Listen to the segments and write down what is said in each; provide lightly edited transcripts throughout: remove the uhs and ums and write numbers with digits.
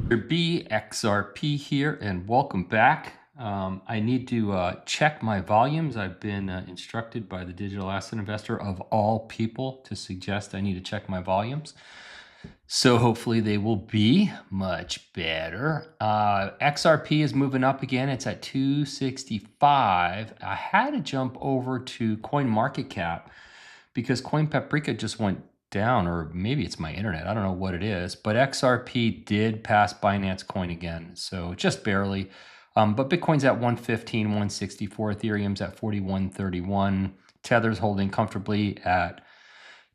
XRP here, and welcome back. I need to check my volumes. I've been instructed by the digital asset investor of all people to suggest I need to check my volumes. So hopefully they will be much better. XRP is moving up again. It's at 265. I had to jump over to CoinMarketCap because Coin Paprika just went down, or maybe it's my internet. I don't know what it is, but XRP did pass Binance Coin again, so just barely. But Bitcoin's at 115, 164. Ethereum's at 41.31. Tether's holding comfortably at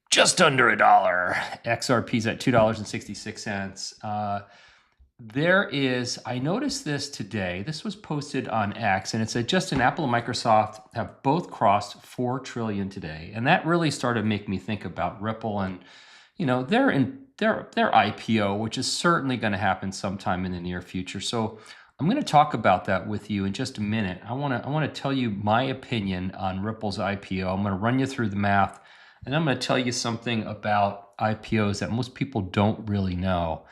just under $1. XRP's at $2.66. I noticed this today. This was posted on X, and it said Justin, Apple and Microsoft have both crossed 4 trillion today. And that really started to make me think about Ripple and, their IPO, which is certainly going to happen sometime in the near future. So I'm going to talk about that with you in just a minute. I want to tell you my opinion on Ripple's IPO. I'm going to run you through the math, and I'm going to tell you something about IPOs that most people don't really know.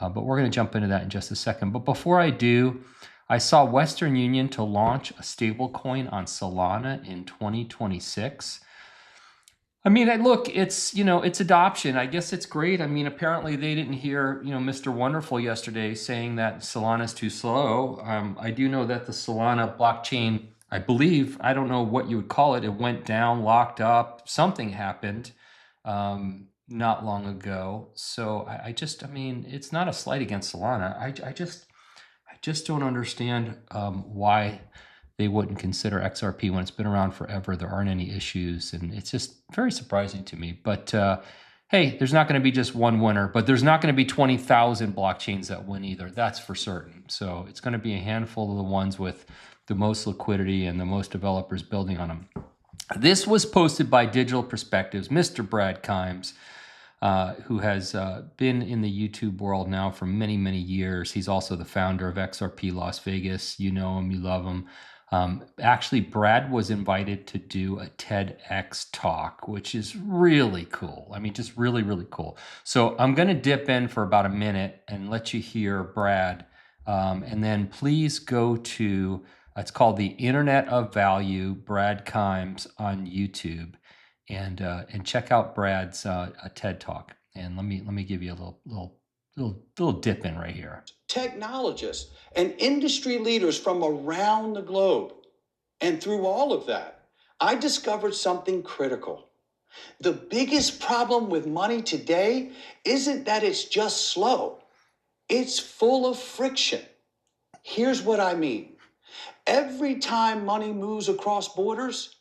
But we're going to jump into that in just a second. But before I do, I saw Western Union to launch a stablecoin on Solana in 2026. I mean, look, it's adoption. I guess it's great. I mean, apparently they didn't hear, Mr. Wonderful yesterday saying that Solana's too slow. I do know that the Solana blockchain, I believe, I don't know what you would call it. It went down, locked up, something happened. Not long ago. So I mean, it's not a slight against Solana. I just don't understand why they wouldn't consider XRP when it's been around forever. There aren't any issues, and it's just very surprising to me. But hey, there's not going to be just one winner, but there's not going to be 20,000 blockchains that win either. That's for certain. So it's going to be a handful of the ones with the most liquidity and the most developers building on them. This was posted by Digital Perspectives, Mr. Brad Kimes, who has been in the YouTube world now for many, many years. He's also the founder of XRP Las Vegas. You know him, you love him. Actually, Brad was invited to do a TEDx talk, which is really cool. I mean, just really, really cool. So I'm going to dip in for about a minute and let you hear Brad. And then please go to, it's called the Internet of Value, Brad Kimes on YouTube. And check out Brad's TED Talk. And let me give you a little dip in right here. Technologists and industry leaders from around the globe. And through all of that, I discovered something critical. The biggest problem with money today isn't that it's just slow. It's full of friction. Here's what I mean. Every time money moves across borders,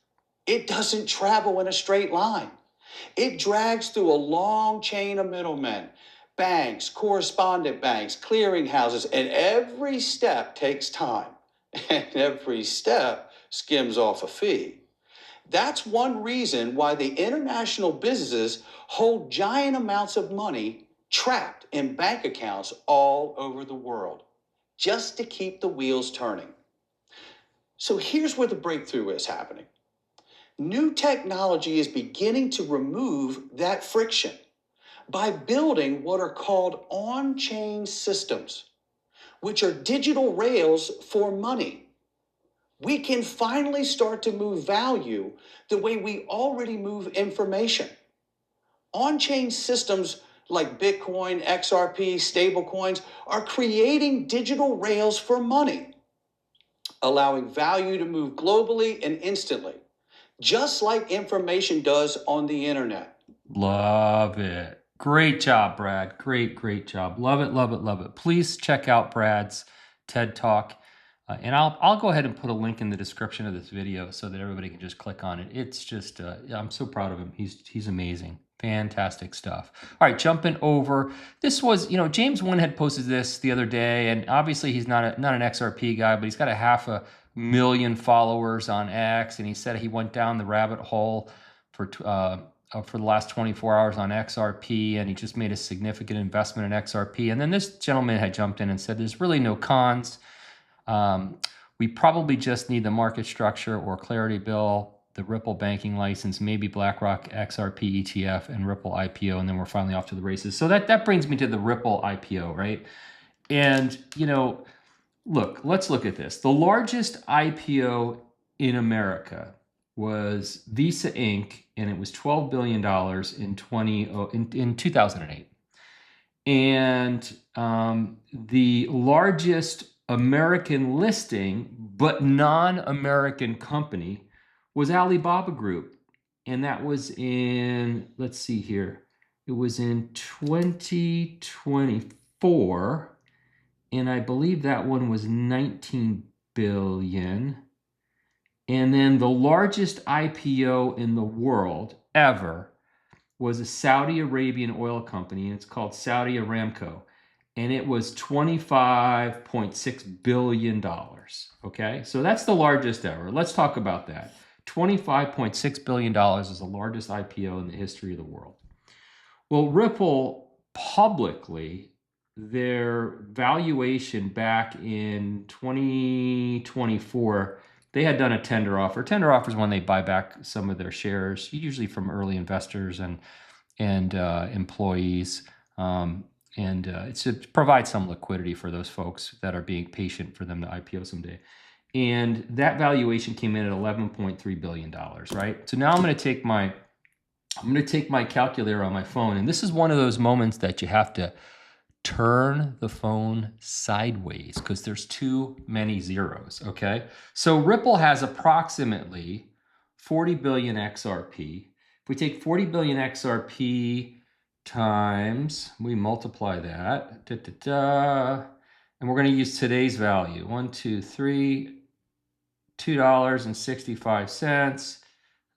it doesn't travel in a straight line. It drags through a long chain of middlemen, banks, correspondent banks, clearinghouses, and every step takes time. And every step skims off a fee. That's one reason why the international businesses hold giant amounts of money trapped in bank accounts all over the world, just to keep the wheels turning. So here's where the breakthrough is happening. New technology is beginning to remove that friction by building what are called on-chain systems, which are digital rails for money. We can finally start to move value the way we already move information. On-chain systems like Bitcoin, XRP, stablecoins are creating digital rails for money, allowing value to move globally and instantly, just like information does on the internet. Love it. Great job, Brad. Great job. Love it, love it, love it. Please check out Brad's TED Talk. And I'll go ahead and put a link in the description of this video so that everybody can just click on it. It's just, I'm so proud of him. He's amazing. Fantastic stuff. All right, jumping over. This was, James Wynn had posted this the other day, and obviously he's not an XRP guy, but he's got 500,000 followers on X, and he said he went down the rabbit hole for the last 24 hours on XRP, and he just made a significant investment in XRP. And then this gentleman had jumped in and said there's really no cons. We probably just need the market structure or clarity bill, the Ripple banking license, maybe BlackRock XRP ETF, and Ripple IPO, and then we're finally off to the races. So that brings me to the Ripple IPO, right? And, look, let's look at this. The largest IPO in America was Visa Inc., and it was $12 billion in 2008. And the largest American listing, but non-American company, was Alibaba Group. And that was in, let's see here, it was in 2024. And I believe that one was 19 billion. And then the largest IPO in the world ever was a Saudi Arabian oil company, and it's called Saudi Aramco. And it was $25.6 billion. Okay, so that's the largest ever. Let's talk about that. $25.6 billion is the largest IPO in the history of the world. Well, Ripple publicly, their valuation back in 2024, they had done a tender offer. Tender offer is when they buy back some of their shares, usually from early investors and employees. It's to provide some liquidity for those folks that are being patient for them to IPO someday. And that valuation came in at $11.3 billion, right? So now I'm going to take my calculator on my phone, and this is one of those moments that you have to turn the phone sideways because there's too many zeros, okay? So Ripple has approximately 40 billion XRP. If we take 40 billion XRP times, we multiply that, and we're going to use today's value, $2.65.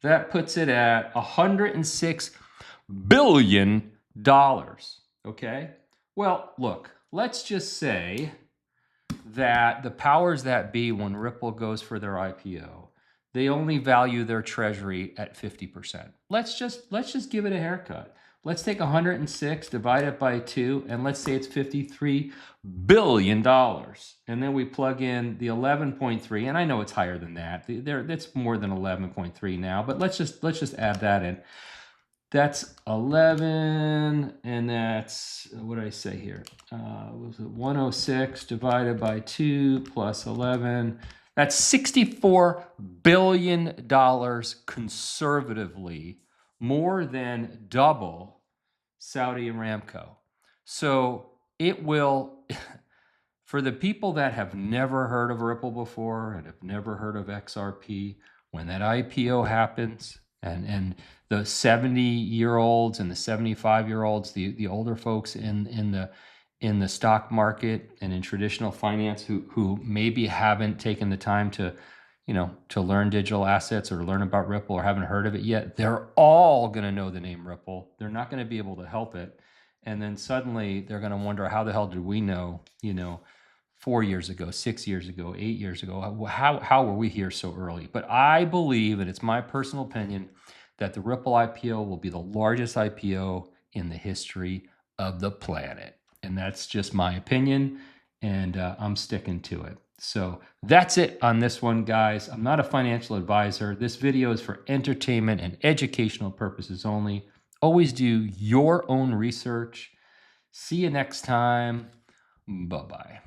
That puts it at $106 billion, okay? Well, look, let's just say that the powers that be, when Ripple goes for their IPO, they only value their treasury at 50%. Let's just give it a haircut. Let's take 106, divide it by 2, and let's say it's $53 billion. And then we plug in the 11.3, and I know it's higher than that. It's more than 11.3 now, but let's just add that in. That's 11, and that's, what did I say here? Was it 106 divided by 2 plus 11? That's $64 billion conservatively, more than double Saudi Aramco. So it will, for the people that have never heard of Ripple before and have never heard of XRP, when that IPO happens, and the 70-year-olds and the 75-year-olds, the older folks in the stock market and in traditional finance who maybe haven't taken the time to learn digital assets or learn about Ripple or haven't heard of it yet, they're all going to know the name Ripple. They're not going to be able to help it. And then suddenly they're going to wonder, how the hell did we know, 4 years ago, 6 years ago, 8 years ago, how were we here so early? But I believe, and it's my personal opinion, that the Ripple IPO will be the largest IPO in the history of the planet. And that's just my opinion, and I'm sticking to it. So that's it on this one, guys. I'm not a financial advisor. This video is for entertainment and educational purposes only. Always do your own research. See you next time. Bye-bye.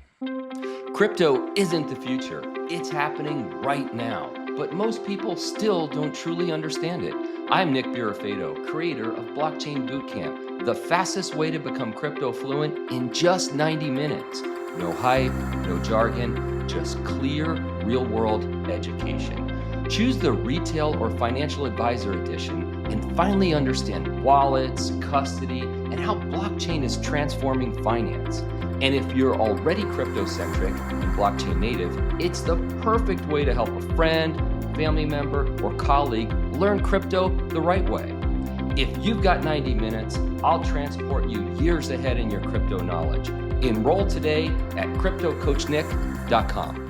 Crypto isn't the future. It's happening right now, but most people still don't truly understand it. I'm Nick Birafedo, creator of Blockchain Bootcamp, the fastest way to become crypto fluent in just 90 minutes. No hype, no jargon, just clear, real-world education. Choose the retail or financial advisor edition and finally understand wallets, custody, and how blockchain is transforming finance. And if you're already crypto-centric and blockchain native, it's the perfect way to help a friend, family member, or colleague learn crypto the right way. If you've got 90 minutes, I'll transport you years ahead in your crypto knowledge. Enroll today at CryptoCoachNick.com.